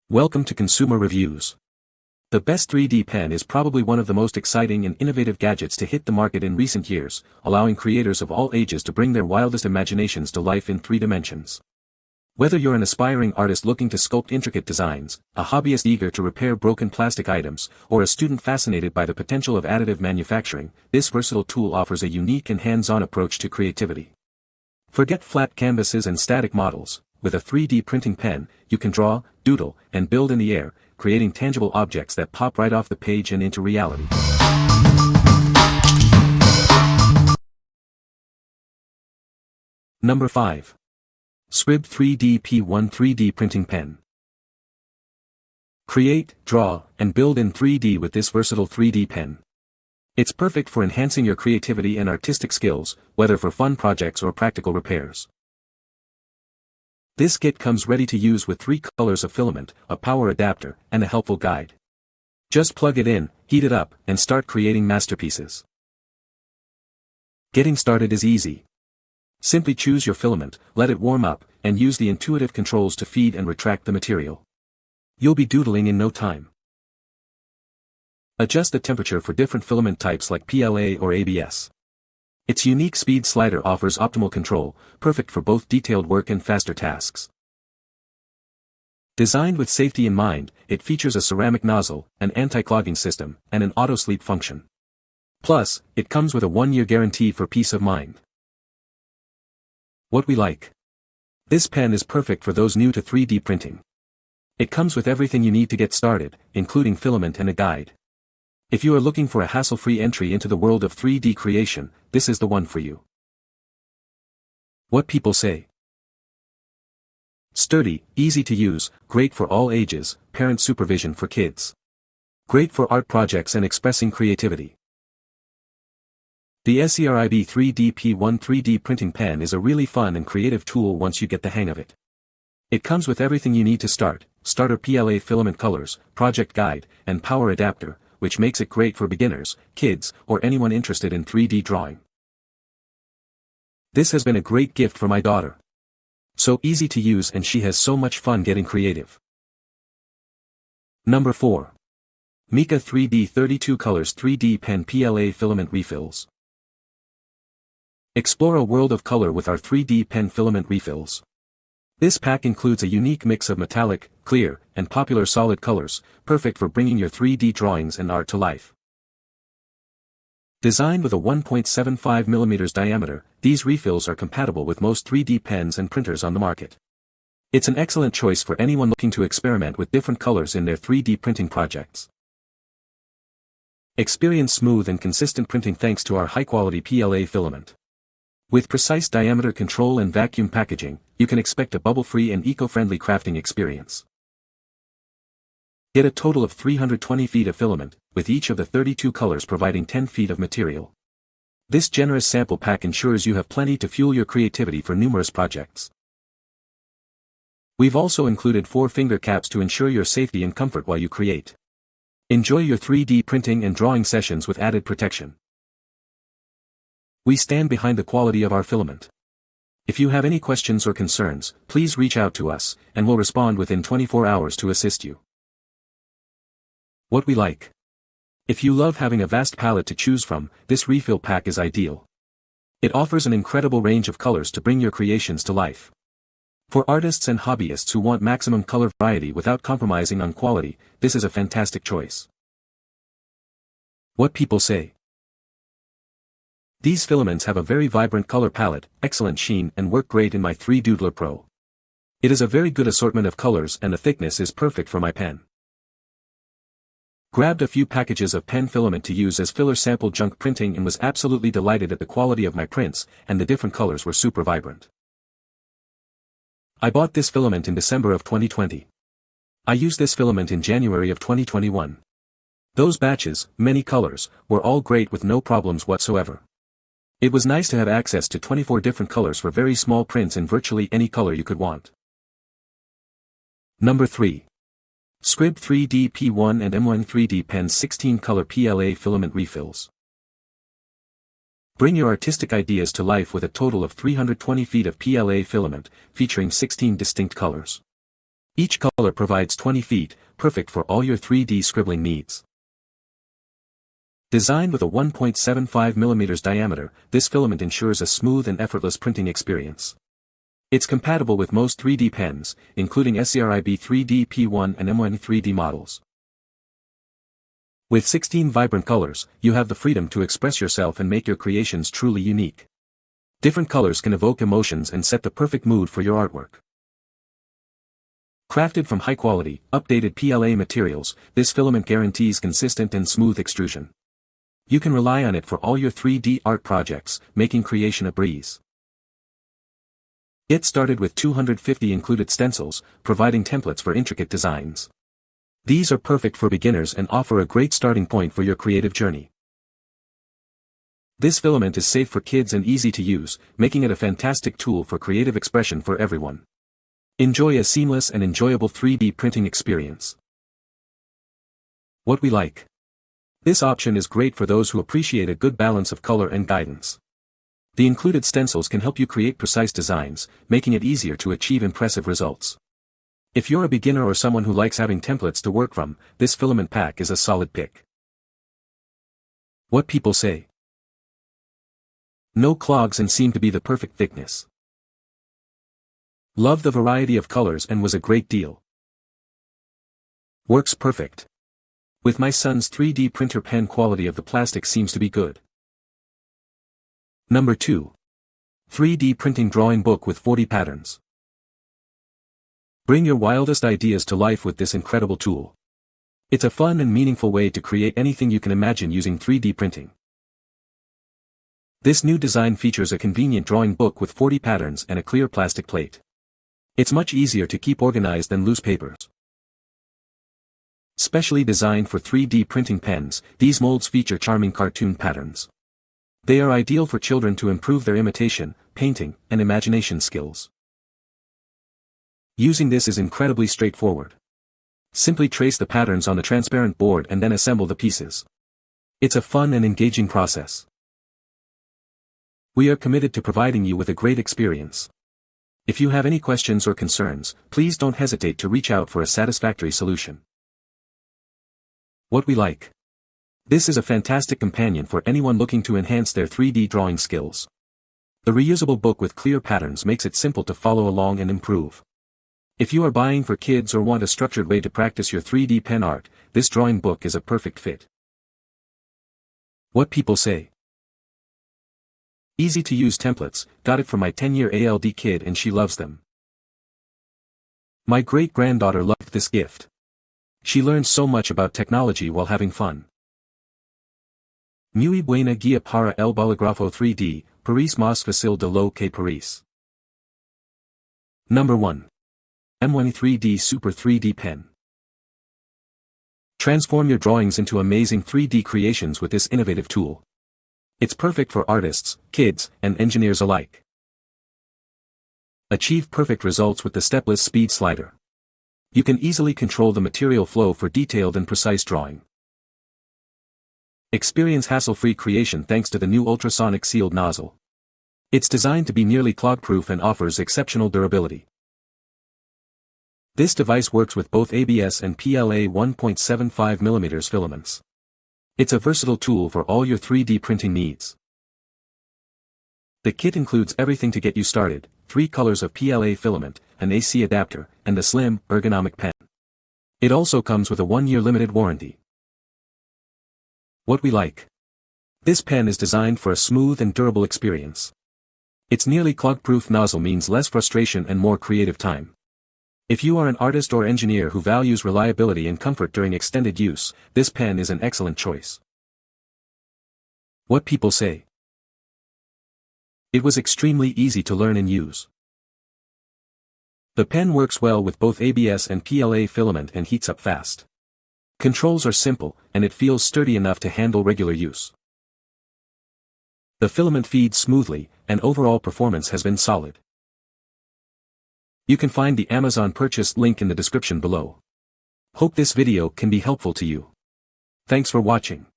Welcome to Consumer Reviews. The best 3D pen is probably one of the most exciting and innovative gadgets to hit the market in recent years, allowing creators of all ages to bring their wildest imaginations to life in 3 dimensions. Whether you're an aspiring artist looking to sculpt intricate designs, a hobbyist eager to repair broken plastic items, or a student fascinated by the potential of additive manufacturing, this versatile tool offers a unique and hands-on approach to creativity. Forget flat canvases and static models. With a 3D printing pen, you can draw, doodle, and build in the air, creating tangible objects that pop right off the page and into reality. Number 5. SCRIB3D P1 3D Printing Pen. Create, draw, and build in 3D with this versatile 3D pen. It's perfect for enhancing your creativity and artistic skills, whether for fun projects or practical repairs. This kit comes ready to use with 3 colors of filament, a power adapter, and a helpful guide. Just plug it in, heat it up, and start creating masterpieces. Getting started is easy. Simply choose your filament, let it warm up, and use the intuitive controls to feed and retract the material. You'll be doodling in no time. Adjust the temperature for different filament types like PLA or ABS. Its unique speed slider offers optimal control, perfect for both detailed work and faster tasks. Designed with safety in mind, it features a ceramic nozzle, an anti-clogging system, and an auto-sleep function. Plus, it comes with a 1-year guarantee for peace of mind. What we like. This pen is perfect for those new to 3D printing. It comes with everything you need to get started, including filament and a guide. If you are looking for a hassle-free entry into the world of 3D creation, this is the one for you. What people say. Sturdy, easy to use, great for all ages, parent supervision for kids. Great for art projects and expressing creativity. The SCRIB3D P1 3D printing pen is a really fun and creative tool once you get the hang of it. It comes with everything you need to start: starter PLA filament colors, project guide, and power adapter, which makes it great for beginners, kids, or anyone interested in 3D drawing. This has been a great gift for my daughter. So easy to use and she has so much fun getting creative. Number 4. MYNT3D 32 Colors 3D Pen PLA Filament Refills. Explore a world of color with our 3D pen filament refills. This pack includes a unique mix of metallic, clear, and popular solid colors, perfect for bringing your 3D drawings and art to life. Designed with a 1.75 mm diameter, these refills are compatible with most 3D pens and printers on the market. It's an excellent choice for anyone looking to experiment with different colors in their 3D printing projects. Experience smooth and consistent printing thanks to our high-quality PLA filament. With precise diameter control and vacuum packaging, you can expect a bubble-free and eco-friendly crafting experience. Get a total of 320 feet of filament, with each of the 32 colors providing 10 feet of material. This generous sample pack ensures you have plenty to fuel your creativity for numerous projects. We've also included 4 finger caps to ensure your safety and comfort while you create. Enjoy your 3D printing and drawing sessions with added protection. We stand behind the quality of our filament. If you have any questions or concerns, please reach out to us, and we'll respond within 24 hours to assist you. What we like. If you love having a vast palette to choose from, this refill pack is ideal. It offers an incredible range of colors to bring your creations to life. For artists and hobbyists who want maximum color variety without compromising on quality, this is a fantastic choice. What people say. These filaments have a very vibrant color palette, excellent sheen, and work great in my 3Doodler Pro. It is a very good assortment of colors and the thickness is perfect for my pen. Grabbed a few packages of pen filament to use as filler sample junk printing and was absolutely delighted at the quality of my prints, and the different colors were super vibrant. I bought this filament in December of 2020. I used this filament in January of 2021. Those batches, many colors, were all great with no problems whatsoever. It was nice to have access to 24 different colors for very small prints in virtually any color you could want. Number 3. SCRIB3D P1 and MYNT3D Pen 16 Color PLA Filament Refills. Bring your artistic ideas to life with a total of 320 feet of PLA filament, featuring 16 distinct colors. Each color provides 20 feet, perfect for all your 3D scribbling needs. Designed with a 1.75 mm diameter, this filament ensures a smooth and effortless printing experience. It's compatible with most 3D pens, including SCRIB3D P1 and MYNT3D models. With 16 vibrant colors, you have the freedom to express yourself and make your creations truly unique. Different colors can evoke emotions and set the perfect mood for your artwork. Crafted from high-quality, updated PLA materials, this filament guarantees consistent and smooth extrusion. You can rely on it for all your 3D art projects, making creation a breeze. Get started with 250 included stencils, providing templates for intricate designs. These are perfect for beginners and offer a great starting point for your creative journey. This filament is safe for kids and easy to use, making it a fantastic tool for creative expression for everyone. Enjoy a seamless and enjoyable 3D printing experience. What we like. This option is great for those who appreciate a good balance of color and guidance. The included stencils can help you create precise designs, making it easier to achieve impressive results. If you're a beginner or someone who likes having templates to work from, this filament pack is a solid pick. What people say. No clogs and seem to be the perfect thickness. Love the variety of colors and was a great deal. Works perfect. With my son's 3D printer pen, quality of the plastic seems to be good. Number 2. 3D printing drawing book with 40 patterns. Bring your wildest ideas to life with this incredible tool. It's a fun and meaningful way to create anything you can imagine using 3D printing. This new design features a convenient drawing book with 40 patterns and a clear plastic plate. It's much easier to keep organized than loose papers. Specially designed for 3D printing pens, these molds feature charming cartoon patterns. They are ideal for children to improve their imitation, painting, and imagination skills. Using this is incredibly straightforward. Simply trace the patterns on the transparent board and then assemble the pieces. It's a fun and engaging process. We are committed to providing you with a great experience. If you have any questions or concerns, please don't hesitate to reach out for a satisfactory solution. What we like. This is a fantastic companion for anyone looking to enhance their 3D drawing skills. The reusable book with clear patterns makes it simple to follow along and improve. If you are buying for kids or want a structured way to practice your 3D pen art, this drawing book is a perfect fit. What people say. Easy to use templates, got it from my 10-year ALD kid and she loves them. My great-granddaughter loved this gift. She learned so much about technology while having fun. Muy buena guía para el bolígrafo 3D, Paris más fácil de lo que Paris. Number 1. MYNT3D Super 3D Pen. Transform your drawings into amazing 3D creations with this innovative tool. It's perfect for artists, kids, and engineers alike. Achieve perfect results with the stepless speed slider. You can easily control the material flow for detailed and precise drawing. Experience hassle-free creation thanks to the new ultrasonic sealed nozzle. It's designed to be nearly clog-proof and offers exceptional durability. This device works with both ABS and PLA 1.75 mm filaments. It's a versatile tool for all your 3D printing needs. The kit includes everything to get you started: 3 colors of PLA filament, an AC adapter, and a slim, ergonomic pen. It also comes with a 1-year limited warranty. What we like. This pen is designed for a smooth and durable experience. Its nearly clog-proof nozzle means less frustration and more creative time. If you are an artist or engineer who values reliability and comfort during extended use, this pen is an excellent choice. What people say. It was extremely easy to learn and use. The pen works well with both ABS and PLA filament and heats up fast. Controls are simple, and it feels sturdy enough to handle regular use. The filament feeds smoothly, and overall performance has been solid. You can find the Amazon purchase link in the description below. Hope this video can be helpful to you. Thanks for watching.